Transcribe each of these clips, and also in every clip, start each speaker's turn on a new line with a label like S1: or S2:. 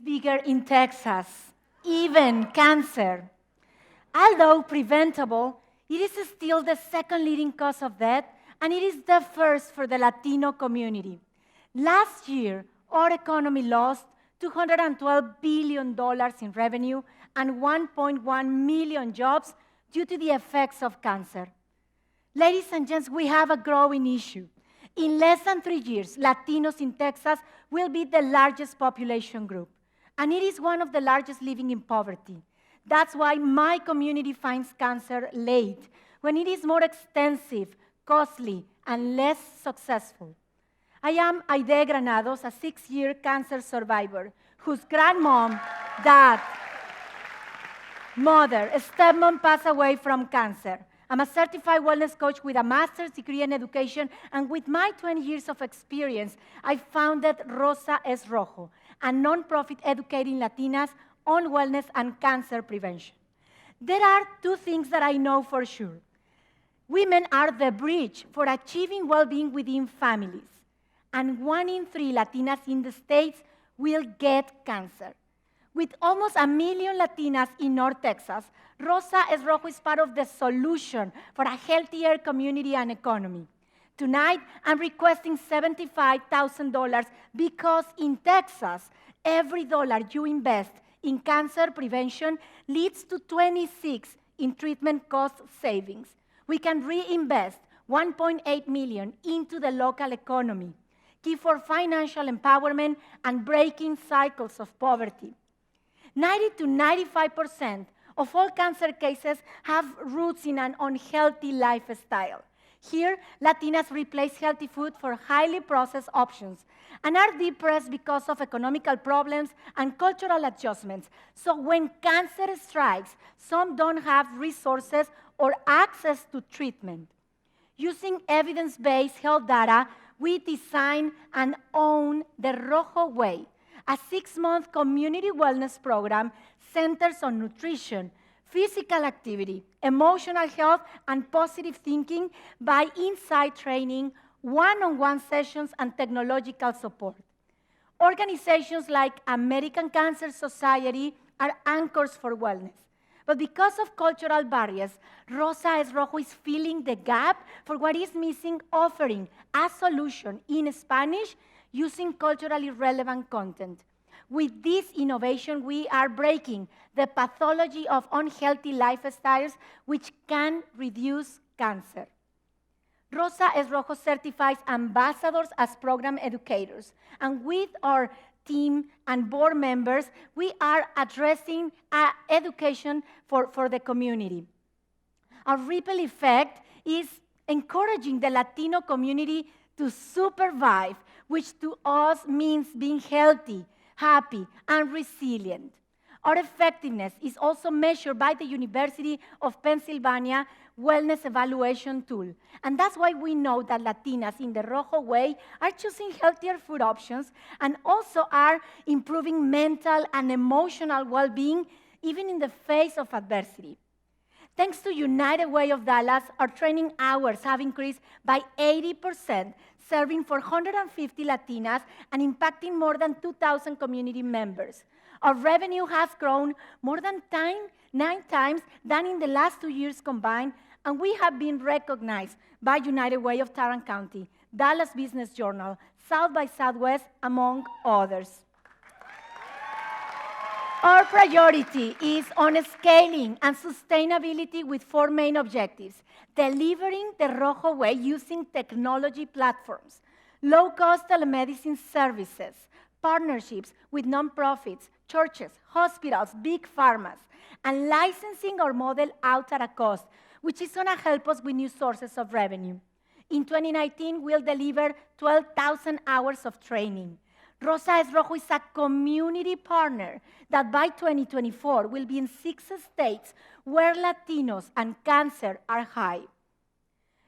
S1: bigger in Texas, even cancer. Although preventable, it is still the second leading cause of death, and it is the first for the Latino community. Last year, our economy lost $212 billion in revenue and 1.1 million jobs due to the effects of cancer. Ladies and gents, we have a growing issue. In less than 3 years, Latinos in Texas will be the largest population group, and it is one of the largest living in poverty. That's why my community finds cancer late, when it is more extensive, costly, and less successful. I am Aide Granados, a 6-year cancer survivor, whose grandmom, dad, mother, stepmom passed away from cancer. I'm a certified wellness coach with a master's degree in education, and with my 20 years of experience, I founded ROSAesROJO, a nonprofit educating Latinas on wellness and cancer prevention. There are 2 things that I know for sure. Women are the bridge for achieving well-being within families, and 1 in 3 Latinas in the States will get cancer. With almost 1 million Latinas in North Texas, ROSAesROJO is part of the solution for a healthier community and economy. Tonight, I'm requesting $75,000 because in Texas, every dollar you invest in cancer prevention leads to 26 in treatment cost savings. We can reinvest $1.8 million into the local economy, key for financial empowerment and breaking cycles of poverty. 90 to 95% of all cancer cases have roots in an unhealthy lifestyle. Here, Latinas replace healthy food for highly processed options and are depressed because of economical problems and cultural adjustments. So when cancer strikes, some don't have resources or access to treatment. Using evidence-based health data, we design and own the Rojo Way, a 6-month community wellness program centers on nutrition, physical activity, emotional health, and positive thinking by inside training, one-on-one sessions, and technological support. Organizations like American Cancer Society are anchors for wellness. But because of cultural barriers, ROSAesROJO is filling the gap for what is missing, offering a solution in Spanish using culturally relevant content. With this innovation, we are breaking the pathology of unhealthy lifestyles, which can reduce cancer. ROSAesROJO certifies ambassadors as program educators, and with our team and board members, we are addressing education for the community. Our ripple effect is encouraging the Latino community to survive, which to us means being healthy, happy, and resilient. Our effectiveness is also measured by the University of Pennsylvania Wellness Evaluation Tool. And that's why we know that Latinas in the Rojo Way are choosing healthier food options and also are improving mental and emotional well-being, even in the face of adversity. Thanks to United Way of Dallas, our training hours have increased by 80%, serving 450 Latinas and impacting more than 2,000 community members. Our revenue has grown more than 9 times than in the last 2 years combined, and we have been recognized by United Way of Tarrant County, Dallas Business Journal, South by Southwest, among others. Our priority is on scaling and sustainability with 4 main objectives: delivering the Rojo Way using technology platforms, low-cost telemedicine services, partnerships with nonprofits, churches, hospitals, big pharmas, and licensing our model out at a cost, which is going to help us with new sources of revenue. In 2019, we'll deliver 12,000 hours of training. ROSAesROJO is a community partner that by 2024 will be in 6 states where Latinos and cancer are high.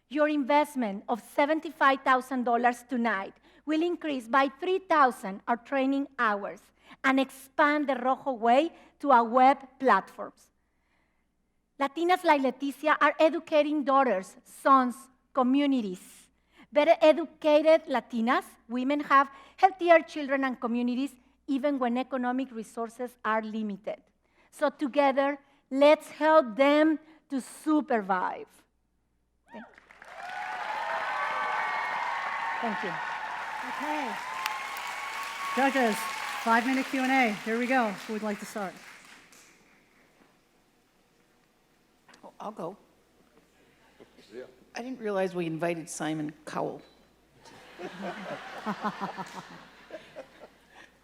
S1: Your investment of $75,000 tonight will increase by 3,000 our training hours and expand the Rojo Way to our web platforms. Latinas like Leticia are educating daughters, sons, communities. Better educated Latinas, women have healthier children and communities even when economic resources are limited. So together, let's help them to supervive. Thank you.
S2: Okay. Judges, 5-minute Q&A. Here we go. Who would like to start?
S3: Oh, I'll go. Yeah. I didn't realize we invited Simon Cowell.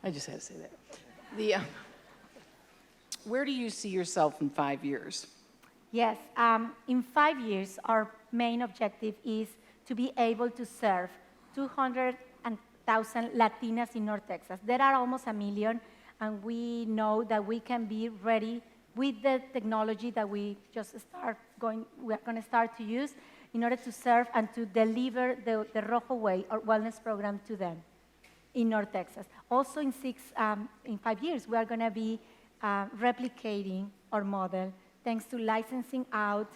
S3: I just had to say that. Where do you see yourself in 5 years?
S1: Yes, in 5 years, our main objective is to be able to serve 200,000 Latinas in North Texas. There are almost 1 million, and we know that we can be ready with the technology that we are going to start to use in order to serve and to deliver the Rojo Way, our wellness program, to them in North Texas. Also in 5 years, we are going to be replicating our model thanks to licensing out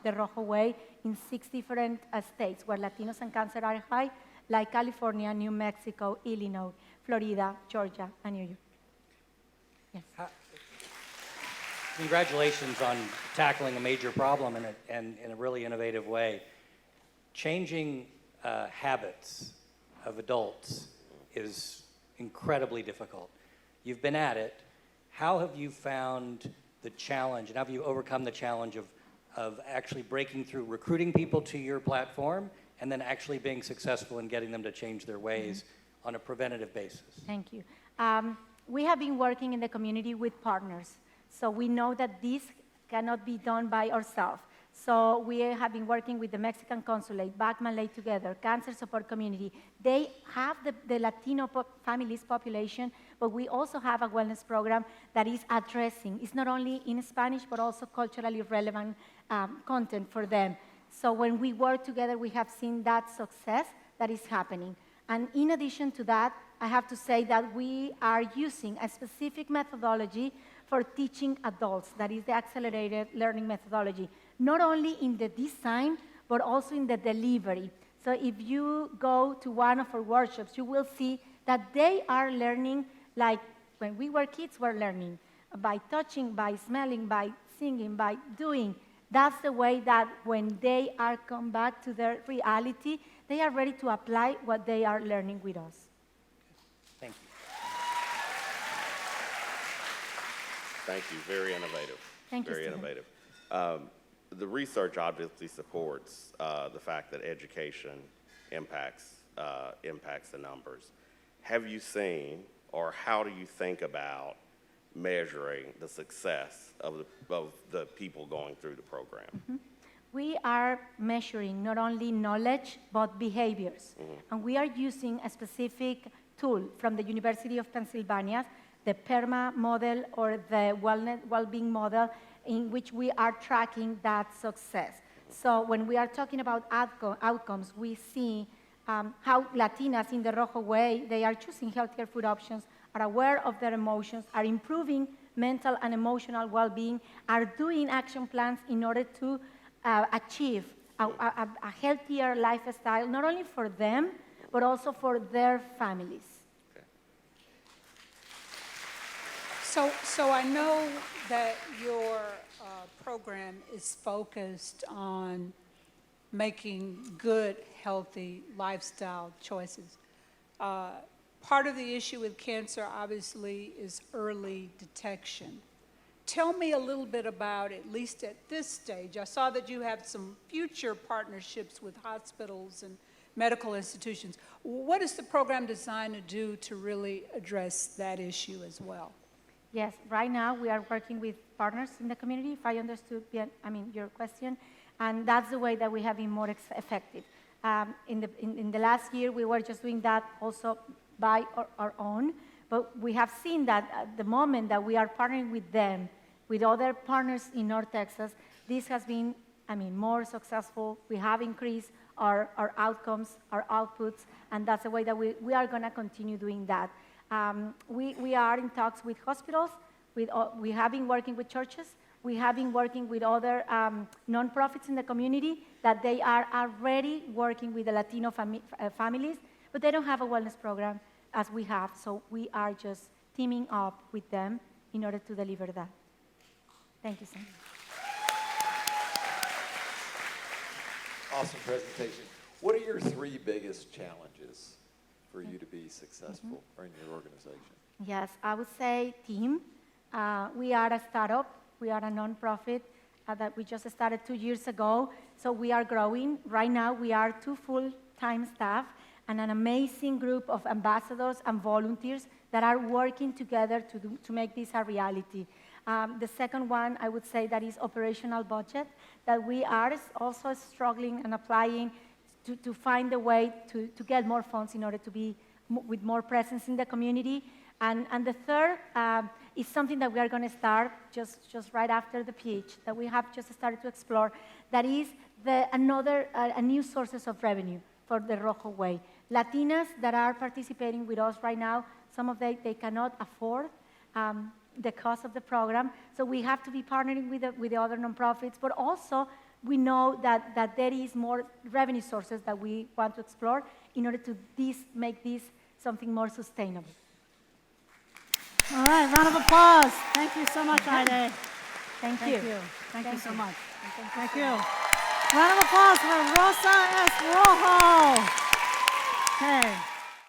S1: the Rojo Way in 6 different states where Latinos and cancer are high, like California, New Mexico, Illinois, Florida, Georgia, and New York. Yes.
S4: Congratulations on tackling a major problem in a really innovative way. Changing habits of adults is incredibly difficult. You've been at it. How have you found the challenge, and how have you overcome the challenge of actually breaking through, recruiting people to your platform, and then actually being successful in getting them to change their ways on a preventative basis?
S1: Thank you. We have been working in the community with partners. So we know that this cannot be done by ourselves. So we have been working with the Mexican Consulate, Bachman Lay Together, Cancer Support Community. They have the Latino families population, but we also have a wellness program that is addressing, it's not only in Spanish, but also culturally relevant content for them. So when we work together, we have seen that success that is happening. And in addition to that, I have to say that we are using a specific methodology for teaching adults, that is the accelerated learning methodology, not only in the design, but also in the delivery. So if you go to one of our workshops, you will see that they are learning like when we were kids, we're learning by touching, by smelling, by singing, by doing. That's the way that when they are come back to their reality, they are ready to apply what they are learning with us.
S4: Thank you.
S5: Thank you. Very innovative.
S1: Thank you,
S5: Very
S1: Stephen.
S5: innovative. The research obviously supports the fact that education impacts the numbers. Have you seen, or how do you think about measuring the success of the people going through the program?
S1: Mm-hmm. We are measuring not only knowledge, but behaviors. Mm-hmm. And we are using a specific tool from the University of Pennsylvania, the PERMA model, or the well-being model, in which we are tracking that success. So when we are talking about outcomes, we see how Latinas in the Rojo Way, they are choosing healthier food options, are aware of their emotions, are improving mental and emotional well-being, are doing action plans in order to achieve a healthier lifestyle, not only for them, but also for their families.
S6: So I know that your program is focused on making good, healthy lifestyle choices. Part of the issue with cancer, obviously, is early detection. Tell me a little bit about, at least at this stage, I saw that you have some future partnerships with hospitals and medical institutions. What is the program designed to do to really address that issue as well?
S1: Yes, right now we are working with partners in the community, if I understood your question, and that's the way that we have been more effective. In the last year, we were just doing that also by our own, but we have seen that at the moment that we are partnering with them, with other partners in North Texas, this has been, more successful. We have increased our outcomes, our outputs, and that's the way that we are going to continue doing that. We are in talks with hospitals. We have been working with churches. We have been working with other nonprofits in the community that they are already working with the Latino families, but they don't have a wellness program as we have. So we are just teaming up with them in order to deliver that. Thank you so much.
S7: Awesome presentation. What are your 3 biggest challenges for you to be successful or in your organization?
S1: Yes, I would say team. We are a startup. We are a nonprofit that we just started 2 years ago. So we are growing. Right now, we are 2 full-time staff and an amazing group of ambassadors and volunteers that are working together to make this a reality. The second one, I would say, that is operational budget, that we are also struggling and applying to find a way to get more funds in order to be with more presence in the community. And the third is something that we are going to start just right after the pitch, that we have just started to explore, that is a new sources of revenue for the Rojo Way. Latinas that are participating with us right now, some of them, they cannot afford the cost of the program, so we have to be partnering with the other nonprofits, but also we know that there is more revenue sources that we want to explore in order to make this something more sustainable.
S2: All right, round of applause. Thank you so much, Aide.
S1: Thank you.
S2: Thank you so
S1: you.
S2: much.
S1: Thank
S2: Thank you. Round of applause for Rosa Es Rojo. Okay.